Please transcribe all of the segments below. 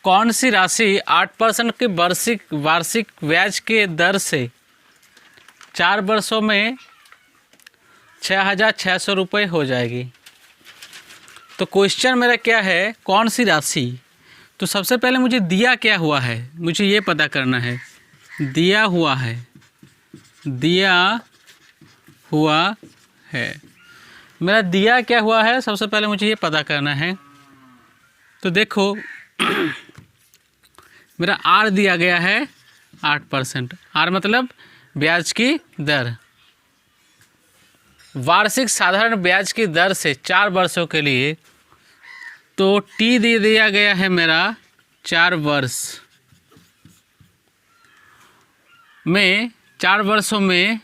कौन सी राशि 8% के वार्षिक ब्याज के दर से 4 वर्षों में 6,600 रुपये हो जाएगी। तो क्वेश्चन मेरा क्या है, कौन सी राशि। तो सबसे पहले मुझे दिया क्या हुआ है, मुझे ये पता करना है। दिया हुआ है, मेरा दिया क्या हुआ है, सबसे पहले मुझे ये पता करना है। तो देखो मेरा आर दिया गया है 8%। आर मतलब ब्याज की दर, वार्षिक साधारण ब्याज की दर से 4 वर्षों के लिए। तो टी दे दिया गया है मेरा 4 वर्ष में, 4 वर्षों में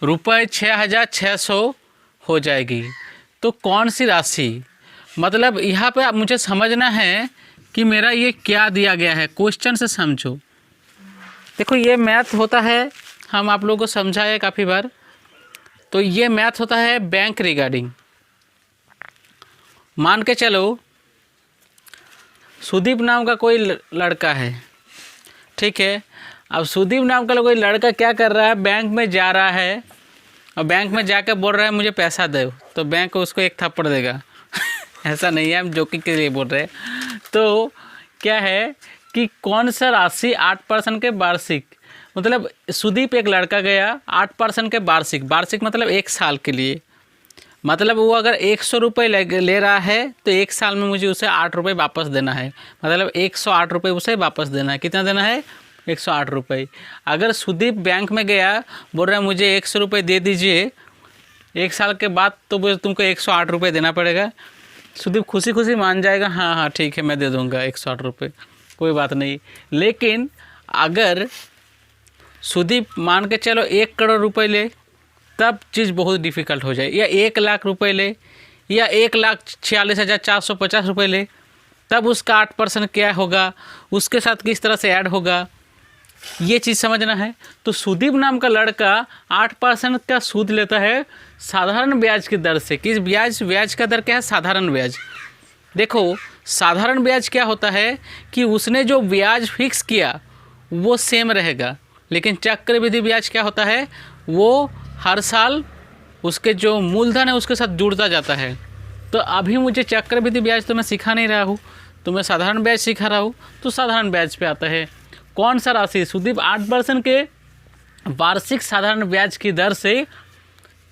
रुपये 6,600 हो जाएगी। तो कौन सी राशि, मतलब यहाँ पे आप मुझे समझना है कि मेरा ये क्या दिया गया है, क्वेश्चन से समझो। देखो ये मैथ होता है, हम आप लोगों को समझाए काफ़ी बार। तो ये मैथ होता है बैंक रिगार्डिंग। मान के चलो सुदीप नाम का कोई लड़का है, ठीक है। अब सुदीप नाम का कोई लड़का क्या कर रहा है, बैंक में जा रहा है और बैंक में जाकर बोल रहा है मुझे पैसा दो, तो बैंक उसको एक थप्पड़ देगा। ऐसा नहीं है, हम जोकिंग के लिए बोल रहे हैं। तो क्या है कि कौन सा राशि 8% के वार्षिक, मतलब सुदीप एक लड़का गया 8% के वार्षिक मतलब 1 साल के लिए, मतलब वो अगर 100 रुपये ले रहा है तो 1 साल में मुझे उसे 8 रुपये वापस देना है, मतलब 108 रुपये उसे वापस देना है। कितना देना है, 108 रुपये। अगर सुदीप बैंक में गया बोल रहा है मुझे 100 रुपये दे दीजिए, 1 साल के बाद तो तुमको 108 रुपये देना पड़ेगा। सुदीप खुशी खुशी मान जाएगा, हाँ हाँ ठीक है मैं दे दूँगा 108 रुपये, कोई बात नहीं। लेकिन अगर सुदीप मान के चलो 1 करोड़ रुपए ले, तब चीज़ बहुत डिफ़िकल्ट हो जाए। या 1 लाख रुपए ले, या 1,46,450 रुपये ले, तब उसका 8% क्या होगा, उसके साथ किस तरह से ऐड होगा, ये चीज़ समझना है। तो सुदीप नाम का लड़का 8% का सूद लेता है साधारण ब्याज की दर से। किस ब्याज का दर क्या है, साधारण ब्याज। देखो साधारण ब्याज क्या होता है कि उसने जो ब्याज फिक्स किया वो सेम रहेगा, लेकिन चक्रवृद्धि ब्याज क्या होता है, वो हर साल उसके जो मूलधन है उसके साथ जुड़ता जाता है। तो अभी मुझे चक्रवृद्धि ब्याज तो मैं सिखा नहीं रहा हूँ, तो मैं साधारण ब्याज सिखा रहा हूँ, तो साधारण ब्याज पे आता है। कौन सा राशि, सुदीप 8% के वार्षिक साधारण ब्याज की दर से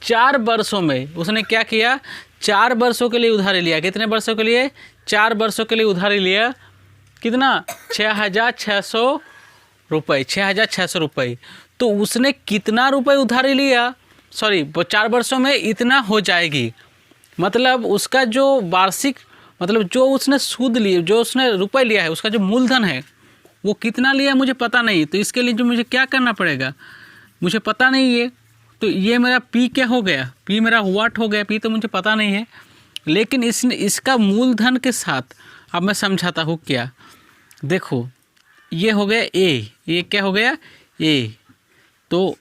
4 वर्षों में उसने क्या किया, 4 वर्षों के लिए उधारी लिया। कितने वर्षों के लिए, 4 वर्षों के लिए उधारी लिया। कितना, 6,600 रुपये, 6,600 रुपये। तो उसने कितना रुपए उधारी लिया, सॉरी वो 4 वर्षों में इतना हो जाएगी। मतलब उसका जो वार्षिक, मतलब जो उसने सूद लिए, जो उसने रुपए लिया है, उसका जो मूलधन है वो कितना लिया मुझे पता नहीं। तो इसके लिए जो मुझे क्या करना पड़ेगा, मुझे पता नहीं है। तो ये मेरा पी क्या हो गया, पी मेरा व्हाट हो गया, पी तो मुझे पता नहीं है। लेकिन इसका मूलधन के साथ अब मैं समझाता हूँ क्या। देखो ये हो गया ए, ये क्या हो गया ए। तो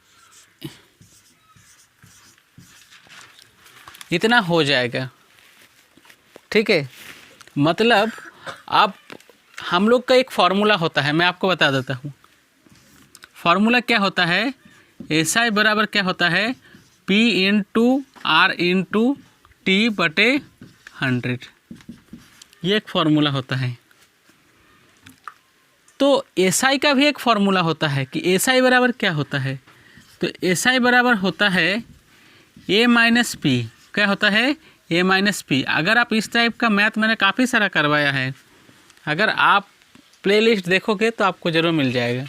इतना हो जाएगा, ठीक है। मतलब अब हम लोग का एक फार्मूला होता है, मैं आपको बता देता हूँ। फार्मूला क्या होता है, एसआई बराबर क्या होता है, P into R into T बटे 100। ये एक फार्मूला होता है। तो एसआई का भी एक फार्मूला होता है कि एसआई बराबर क्या होता है। तो एसआई बराबर होता है ए माइनस पी। क्या होता है, ए माइनस पी। अगर आप इस टाइप का मैथ मैंने काफ़ी सारा करवाया है, अगर आप प्लेलिस्ट देखोगे तो आपको ज़रूर मिल जाएगा।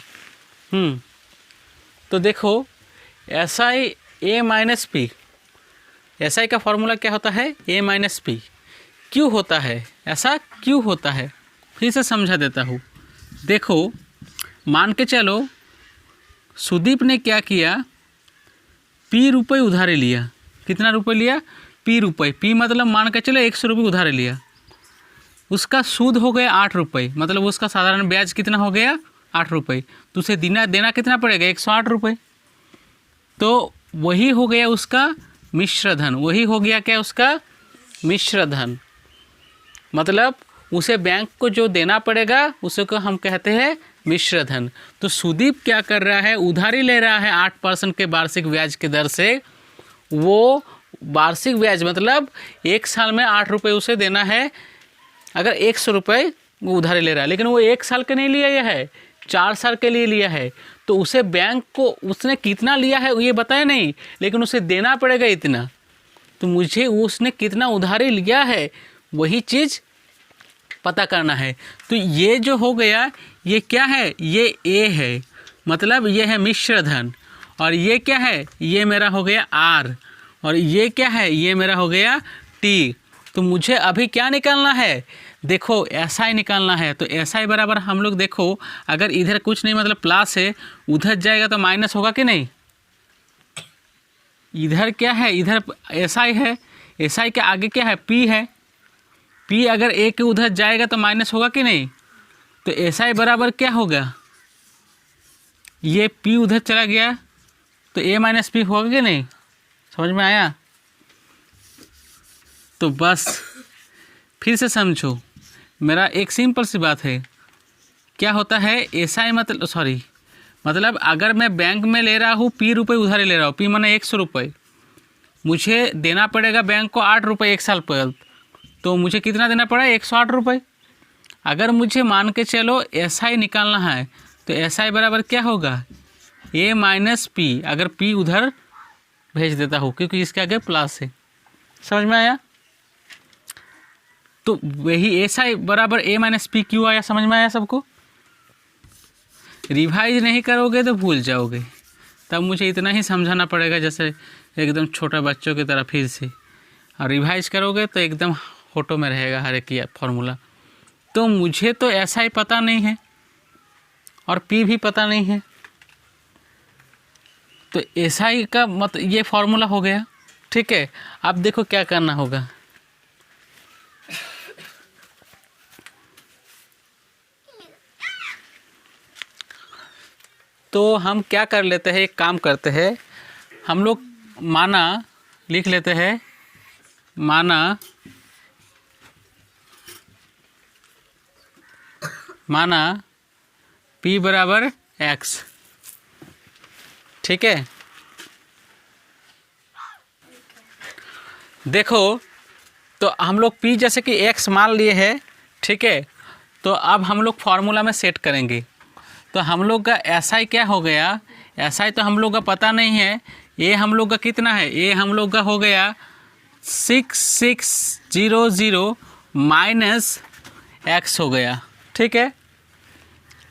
तो देखो एसआई ए माइनस पी, एसआई का फार्मूला क्या होता है, ए माइनस पी। क्यों होता है ऐसा, क्यों होता है, फिर से समझा देता हूँ। देखो मान के चलो सुदीप ने क्या किया, पी रुपये उधारे लिया। कितना रुपये लिया, पी रुपये। पी मतलब मान के चलो 100 रुपये उधारे लिया, उसका सूद हो गया 8 रुपये, मतलब उसका साधारण ब्याज कितना हो गया 8 रुपये। तो उसे देना कितना पड़ेगा, 108 रुपये। तो वही हो गया उसका मिश्र धन, वही हो गया क्या उसका मिश्र धन। मतलब उसे बैंक को जो देना पड़ेगा उसे को हम कहते हैं मिश्र धन। तो सुदीप क्या कर रहा है, उधारी ले रहा है 8% के वार्षिक ब्याज की दर से। वो वार्षिक ब्याज मतलब एक साल में 8 रुपये उसे देना है। अगर 100 रुपये वो उधारी ले रहा है, लेकिन वो 1 साल के नहीं लिया है, 4 साल के लिए लिया है। तो उसे बैंक को उसने कितना लिया है ये बताया नहीं, लेकिन उसे देना पड़ेगा इतना। तो मुझे उसने कितना उधारी लिया है वही चीज़ पता करना है। तो ये जो हो गया, ये क्या है, ये ए है, मतलब ये है मिश्र धन। और ये क्या है, ये मेरा हो गया आर। और ये क्या है, ये मेरा हो गया टी। तो मुझे अभी क्या निकालना है, देखो ऐसा ही निकालना है। तो ऐसा ही बराबर हम लोग देखो, अगर इधर कुछ नहीं मतलब प्लस है, उधर जाएगा तो माइनस होगा कि नहीं। इधर क्या है, इधर ऐसा ही है, ऐसा ही के आगे क्या है, पी है। पी अगर ए के उधर जाएगा तो माइनस होगा कि नहीं। तो ऐसा ही बराबर क्या होगा, ये पी उधर चला गया तो ए माइनस पी होगा कि नहीं। समझ में आया। तो बस फिर से समझो, मेरा एक सिंपल सी बात है, क्या होता है ऐसा ही मतलब अगर मैं बैंक में ले रहा हूँ पी रुपये उधारी ले रहा हूँ, पी माने 100 रुपये, मुझे देना पड़ेगा बैंक को 8 रुपये 1 साल पर। तो मुझे कितना देना पड़ा, 108 रुपये। अगर मुझे मान के चलो ऐसा ही निकालना है, तो ऐसा ही बराबर क्या होगा, ए माइनस पी। अगर पी उधर भेज देता हूँ क्योंकि इसके आगे प्लस है। समझ में आया। तो वही ऐसा ही बराबर ए माइनस पी क्यों आया, समझ में आया सबको। रिवाइज नहीं करोगे तो भूल जाओगे, तब मुझे इतना ही समझाना पड़ेगा जैसे एकदम छोटा बच्चों की तरह फिर से। और रिवाइज करोगे तो एकदम फोटो में रहेगा हर एक फॉर्मूला। तो मुझे तो ऐसा ही पता नहीं है और पी भी पता नहीं है। तो ऐसा ही का मतलब ये फॉर्मूला हो गया। ठीक है, अब देखो क्या करना होगा। तो हम क्या कर लेते हैं, एक काम करते हैं, हम लोग माना लिख लेते हैं, माना P बराबर x। ठीक है, देखो तो हम लोग P जैसे कि x मान लिए हैं। ठीक है, तो अब हम लोग फार्मूला में सेट करेंगे। तो हम लोग का ऐसा ही क्या हो गया, ऐसा ही तो हम लोग का पता नहीं है। ये हम लोग का कितना है, ये हम लोग का हो गया 6600 माइनस x हो गया। ठीक है,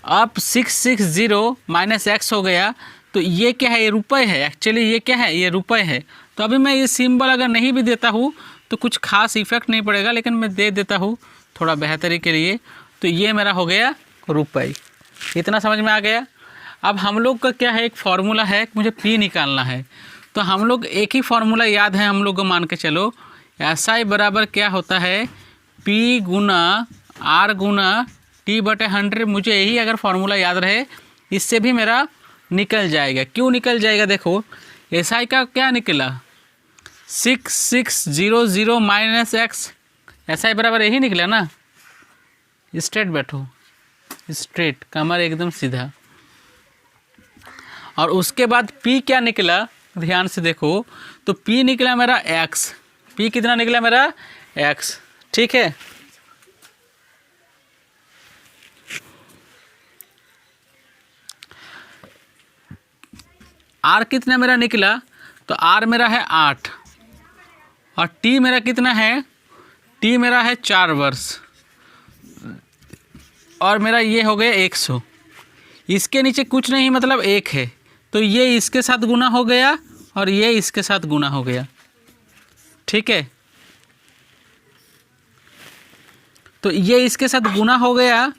अब 660 माइनस x हो गया। तो ये क्या है, ये रुपये है। एक्चुअली ये क्या है, ये रुपये है। तो अभी मैं ये सिंबल अगर नहीं भी देता हूँ तो कुछ खास इफेक्ट नहीं पड़ेगा, लेकिन मैं दे देता हूँ थोड़ा बेहतरी के लिए। तो ये मेरा हो गया रुपये। इतना समझ में आ गया। अब हम लोग का क्या है, एक फार्मूला है, मुझे P निकालना है। तो हम लोग एक ही फार्मूला याद है हम लोग को, मान के चलो ऐसा ही बराबर क्या होता है, P गुना R गुना T/100। मुझे यही अगर फार्मूला याद रहे, इससे भी मेरा निकल जाएगा। क्यों निकल जाएगा, देखो SI का क्या निकला 6600 माइनस x। SI बराबर यही निकला ना। स्ट्रेट बैठो, स्ट्रेट, कमर एकदम सीधा। और उसके बाद P क्या निकला, ध्यान से देखो। तो P निकला मेरा x। P कितना निकला मेरा x। ठीक है, R कितना मेरा निकला, तो R मेरा है 8 और T मेरा कितना है, T मेरा है 4 वर्ष और मेरा ये हो गया 100। इसके नीचे कुछ नहीं मतलब 1 है। तो ये इसके साथ गुना हो गया और ये इसके साथ गुना हो गया। ठीक है, तो ये इसके साथ गुना हो गया।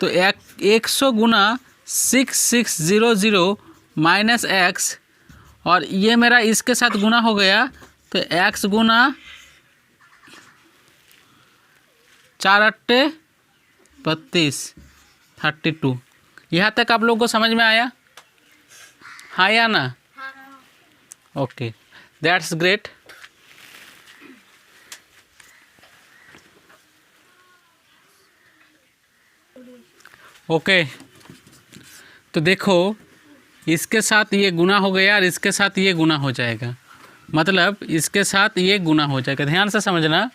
तो 100 गुना 6600 माइनस x, और ये मेरा इसके साथ गुना हो गया। तो x गुना 4 अट्टे 32 32। यहाँ तक आप लोगों को समझ में आया, हाँ या ना। Okay, that's great. ओके, तो देखो इसके साथ ये गुना हो गया और इसके साथ ये गुना हो जाएगा, मतलब इसके साथ ये गुना हो जाएगा। ध्यान से समझना,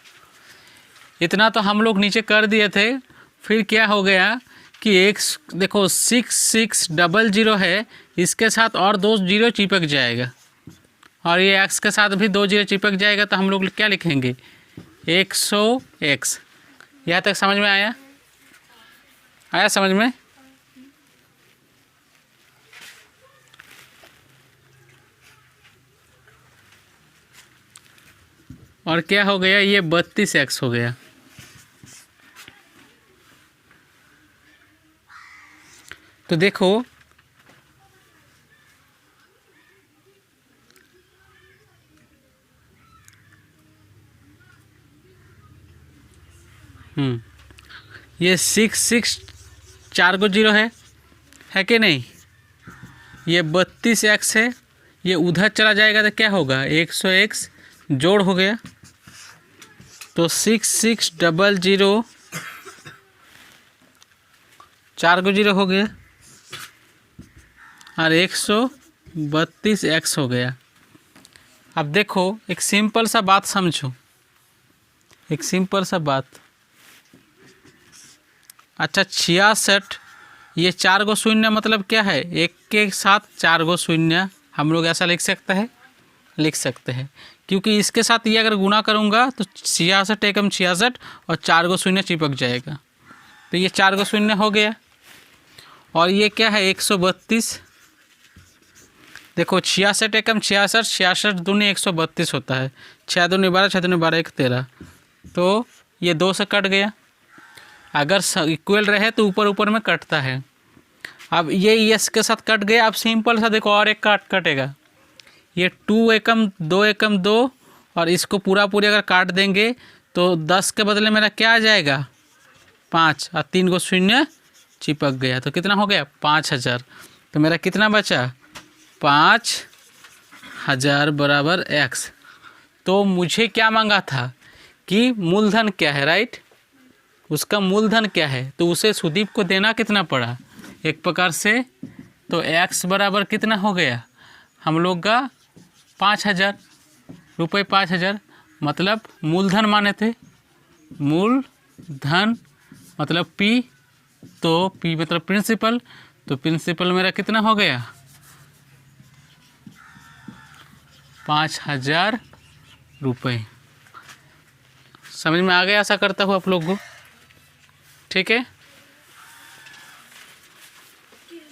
इतना तो हम लोग नीचे कर दिए थे, फिर क्या हो गया कि एक देखो 6600 है, इसके साथ और 2 जीरो चिपक जाएगा और ये x के साथ भी 2 जीरो चिपक जाएगा, तो हम लोग क्या लिखेंगे 100x। यहाँ तक समझ में आया? आया समझ में? और क्या हो गया, ये 32x हो गया। तो देखो ये 6 4 को जीरो है कि नहीं? ये 32x है, ये उधर चला जाएगा तो क्या होगा 100x जोड़ हो गया, तो 6600 4 को जीरो हो गया और 132x हो गया। अब देखो एक सिंपल सा बात समझो, एक सिंपल सा बात। अच्छा 66, ये 4 गो शून्य मतलब क्या है, एक के साथ 4 गो शून्य हम लोग ऐसा लिख सकते हैं, क्योंकि इसके साथ ये अगर गुना करूँगा तो 66 एकम 66 और 4 गो शून्य चिपक जाएगा, तो ये 4 गो शून्य हो गया। और ये क्या है 132, देखो 66 एकम 66, 66 दूनी 132 होता है, 6 दूनी 12, 6 दूनी 12, 1 13, तो ये 2 से कट गया। अगर इक्वल रहे तो ऊपर ऊपर में कटता है। अब ये इसके साथ कट गया। अब सिंपल सा देखो और एक कटेगा, ये 2 एकम 2 एकम 2 और इसको पूरा अगर काट देंगे तो 10 के बदले मेरा क्या आ जाएगा 5 और 3 गो शून्य चिपक गया, तो कितना हो गया 5000। तो मेरा कितना बचा 5000 बराबर x। तो मुझे क्या मांगा था कि मूलधन क्या है, राइट, उसका मूलधन क्या है, तो उसे सुदीप को देना कितना पड़ा एक प्रकार से, तो x बराबर कितना हो गया हम लोग का 5000 रुपये, 5000 मतलब मूलधन माने थे, मूलधन मतलब P, तो P मतलब प्रिंसिपल, तो प्रिंसिपल मेरा कितना हो गया 5000 रुपये। समझ में आ गया? आशा करता हूँ आप लोग को, ठीक है।